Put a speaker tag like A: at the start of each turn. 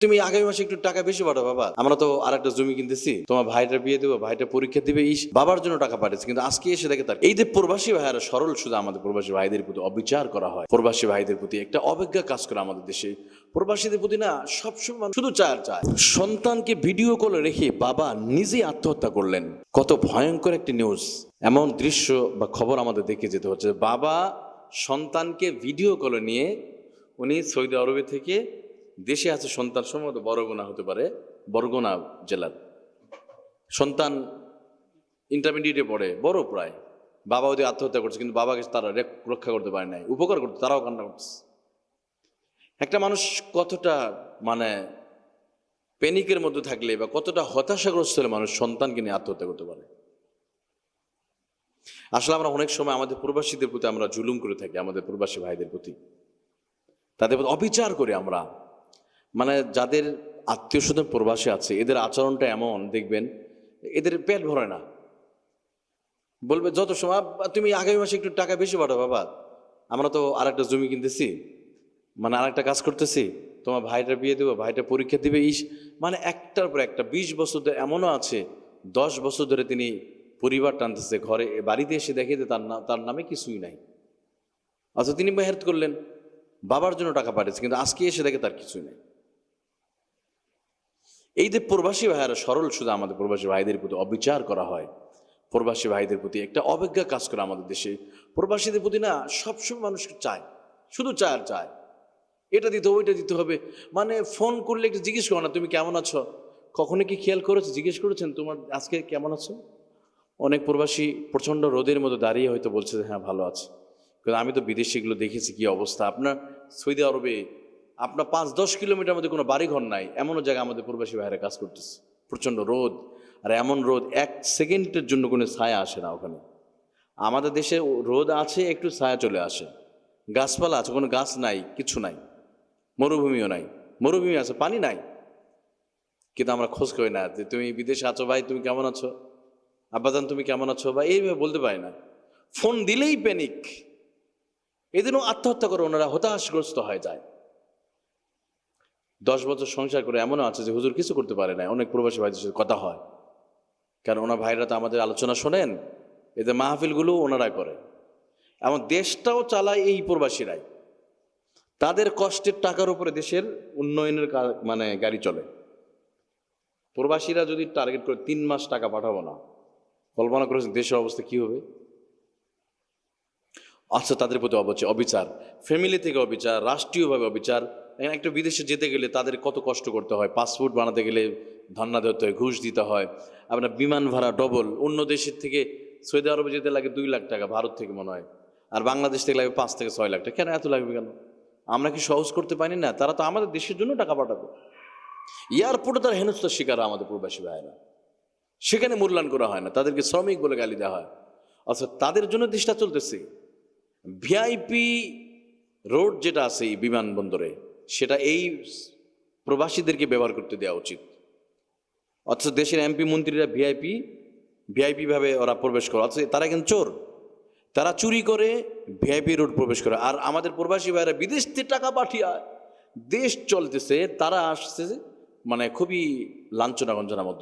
A: তুমি আগামী মাসে একটু টাকা বেশি পাঠাও বাবা, আমরা তো আরেকটা জমি কিনতেছি, তোমার ভাইটা বিয়ে দেবো, ভাইটা পরীক্ষা দিবে, বাবার জন্য টাকা পাঠাচ্ছে, কিন্তু আজকে এসে দেখে তার এই যে প্রবাসী ভাইয়ারা সরল শুধু আমাদের প্রবাসী ভাইদের প্রতি অবিচার করা হয়, প্রবাসী ভাইদের প্রতি একটা অবজ্ঞা কাজ করে আমাদের দেশে। প্রবাসীদের প্রতি না সবসময় শুধু চায় সন্তানকে ভিডিও কলে রেখে বাবা নিজেই আত্মহত্যা করলেন। কত ভয়ঙ্কর একটি নিউজ, এমন দৃশ্য বা খবর আমাদের দেখে যেতে হচ্ছে। বাবা সন্তানকে ভিডিও কলে নিয়ে উনি সৌদি আরবে থেকে দেশে আছে, সন্তান সম্ভবত বরগুনা হতে পারে, বরগুনা জেলার সন্তান, ইন্টারমিডিয়েটে পড়ে, বড় প্রায়। বাবা ওদের আত্মহত্যা করছে, কিন্তু বাবাকে তারা রক্ষা করতে পারে নাই, উপকার করতে তারাও কান্না করছে। একটা মানুষ কতটা প্যানিকের মধ্যে থাকলে বা কতটা হতাশাগ্রস্ত হলে মানুষ সন্তানকে নিয়ে আত্মহত্যা করতে পারে। আসলে আমরা অনেক সময় আমাদের প্রবাসীদের প্রতি আমরা জুলুম করে থাকি, আমাদের প্রবাসী ভাইদের প্রতি তাদের প্রতি অবিচার করে আমরা। যাদের আত্মীয় স্বজন প্রবাসী আছে, এদের আচরণটা এমন, দেখবেন এদের পেট ভরে না। বলবে যত সময় তুমি আগামী মাসে একটু টাকা বেশি পাঠাও বাবা, আমরা তো আরেকটা জমি কিনতেছি, আরেকটা কাজ করতেছি, তোমার ভাইটা বিয়ে দেবো, ভাইটা পরীক্ষা দিবে, একটার পর একটা। 20 বছর ধরে এমনও আছে, 10 বছর ধরে তিনি পরিবার টানতেছে, ঘরে বাড়িতে এসে দেখে যে তার নামে কিছুই নাই। আচ্ছা, তিনি মেহেরত করলেন, বাবার জন্য টাকা পাঠিয়েছে, কিন্তু আজকে এসে দেখে তার কিছুই নেই। এই যে প্রবাসী ভাইয়ারা সরল শুধু আমাদের প্রবাসী ভাইদের প্রতি অবিচার করা হয়, প্রবাসী ভাইদের প্রতি একটা অবজ্ঞা কাজ করে আমাদের দেশে। প্রবাসীদের প্রতি না সবসময় মানুষ চায়, শুধু চায় এটা দিতে হবে, ওইটা দিতে হবে। ফোন করলে একটু জিজ্ঞেস করো না তুমি কেমন আছো, কখনো কি খেয়াল করেছো, জিজ্ঞেস করেছেন তোমার আজকে কেমন আছো? অনেক প্রবাসী প্রচণ্ড রোদের মধ্যে দাঁড়িয়ে হয়তো বলছে যে হ্যাঁ ভালো আছে, কিন্তু আমি তো বিদেশিগুলো দেখেছি কি অবস্থা। আপনার সৌদি আরবে আপনার 5-10 কিলোমিটার মধ্যে কোনো বাড়িঘর নাই, এমনও জায়গায় আমাদের প্রবাসী ভাইয়েরা কাজ করতেছে। প্রচণ্ড রোদ, আর এমন রোদ 1 সেকেন্ডের জন্য কোনো ছায়া আসে না ওখানে। আমাদের দেশে রোদ আছে, একটু ছায়া চলে আসে, গাছপালা আছে, কোনো গাছ নাই, কিছু নাই, মরুভূমিও নাই। মরুভূমি আছে, পানি নাই, কিন্তু আমরা খোঁজ করি না যে তুমি বিদেশে আছো ভাই, তুমি কেমন আছো, আব্বাজান তুমি কেমন আছো, বা এইভাবে বলতে পারি না। ফোন দিলেই প্যানিক, এদিনও আত্মহত্যা করে ওনারা হতাশগ্রস্ত হয়ে যায়। 10 বছর সংসার করে এমনও আছে যে হুজুর কিছু করতে পারে না। অনেক প্রবাসী ভাইদের সাথে কথা হয়, কারণ ওনার ভাইরা তো আমাদের আলোচনা শোনেন, এদের মাহফিলগুলো ওনারা করে। এমন দেশটাও চালায় এই প্রবাসীরাই, তাদের কষ্টের টাকার উপরে দেশের উন্নয়নের গাড়ি চলে। প্রবাসীরা যদি টার্গেট করে 3 মাস টাকা পাঠাবো না, কল্পনা করেছেন দেশের অবস্থা কি হবে? আচ্ছা, তাদের প্রতি অবিচার, ফ্যামিলি থেকে অবিচার, রাষ্ট্রীয়ভাবে অবিচার। একটা বিদেশে যেতে গেলে তাদের কত কষ্ট করতে হয়, পাসপোর্ট বানাতে গেলে ধর্ণা দিতে হয়, ঘুষ দিতে হয়, আপনার বিমান ভাড়া ডবল। অন্য দেশের থেকে সৌদি আরবে যেতে লাগে 2 লাখ টাকা, ভারত থেকে মনে হয়, আর বাংলাদেশ থেকে লাগবে 5 থেকে 6 লাখ টাকা। কেন এত লাগবে কেন? আমরা কি সহজ করতে পারি না? তারা তো আমাদের দেশের জন্য টাকা পাঠাবে। এয়ারপোর্টে তার হেনস্থার শিকার আমাদের প্রবাসী ভাইয়েরা, সেখানে মূল্যায়ন করা হয় না, তাদেরকে শ্রমিক বলে গালি দেওয়া হয়। আচ্ছা, তাদের জন্য দেশটা চলতেছে। ভিআইপি রোড যেটা আছে এই বিমানবন্দরে, সেটা এই প্রবাসীদেরকে ব্যবহার করতে দেওয়া উচিত। অথচ দেশের এমপি মন্ত্রীরা ভিআইপি ভাবে ওরা প্রবেশ করে, অথচ তারা কিন্তু চোর, তারা চুরি করে ভিআইপি রোড প্রবেশ করে। আর আমাদের প্রবাসী ভাইরা বিদেশ থেকে টাকা পাঠিয়ে দেশ চলতেছে, তারা আসছে খুবই লাঞ্ছনা গঞ্জনার মধ্যে।